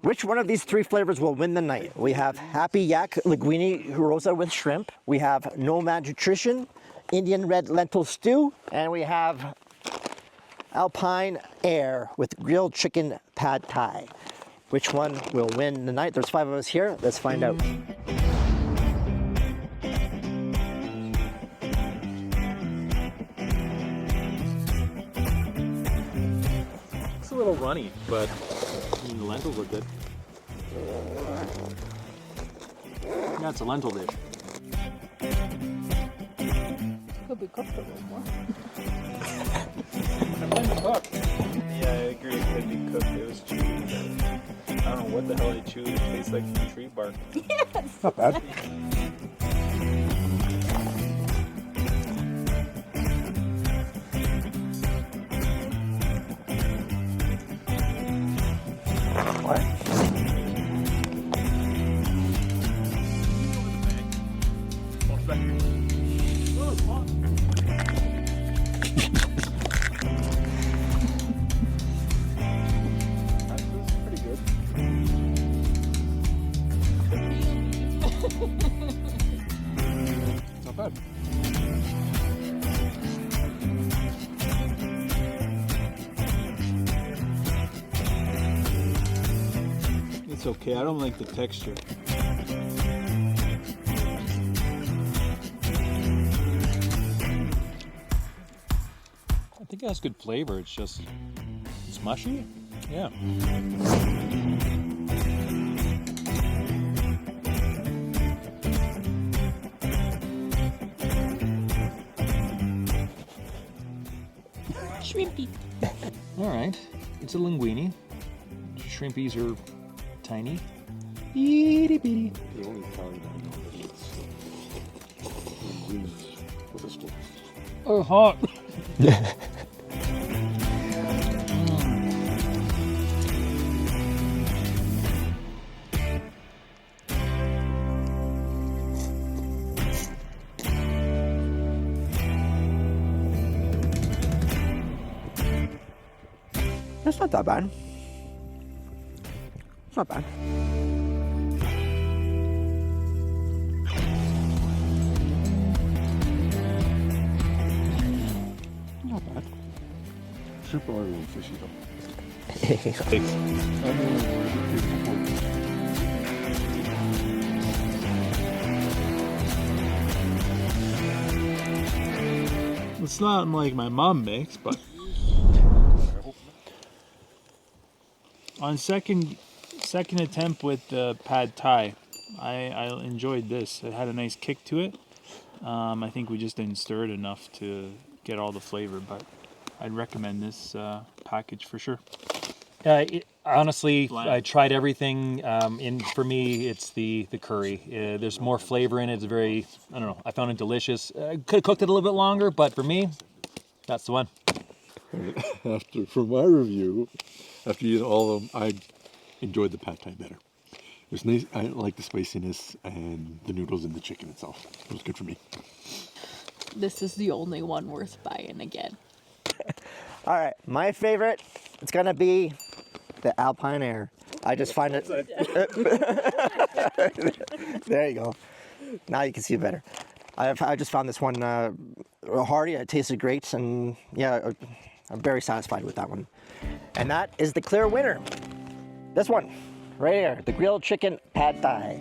Which one of these three flavors will win the night? We have Happy Yak Linguini Rosa with shrimp. We have Nomad Nutrition, Indian Red Lentil Stew. And we have AlpineAire with grilled chicken pad thai. Which one will win the night? There's 5 of us here. Let's find out. It's a little runny, but the lentils look good. Yeah, it's a lentil dish. Could be cooked a little more. Yeah, I agree. It could be cooked. It was chewy. I don't know what the hell they chewed. It tastes like tree bark. Yes. Not bad. Not bad. It's okay. I don't like the texture. I think it has good flavor. It's just, it's mushy. Yeah. Shrimpy. All right. It's a linguini. Shrimpies are tiny. Itty bitty. The only Italian I know that eats linguini with a spoon. Oh, hot. That's not that bad. It's not bad. Not bad. Super oily and fishy though. It's not like my mom makes, but on second attempt with the pad thai, I enjoyed this. It had a nice kick to it. I think we just didn't stir it enough to get all the flavor, but I'd recommend this package for sure. Honestly, Bland. I tried everything. For me, it's the curry. There's more flavor in it. It's very, I don't know. I found it delicious. Could have cooked it a little bit longer, but for me, that's the one. From my review, after eating all of them, I enjoyed the pad thai better. It was nice. I like the spiciness and the noodles and the chicken itself. It was good for me. This is the only one worth buying again. All right, my favorite, it's gonna be the AlpineAire. I just find it. There you go. Now you can see it better. I just found this one hearty. It tasted great, and yeah, I'm very satisfied with that one. And that is the clear winner. This one, right here, the grilled chicken pad thai.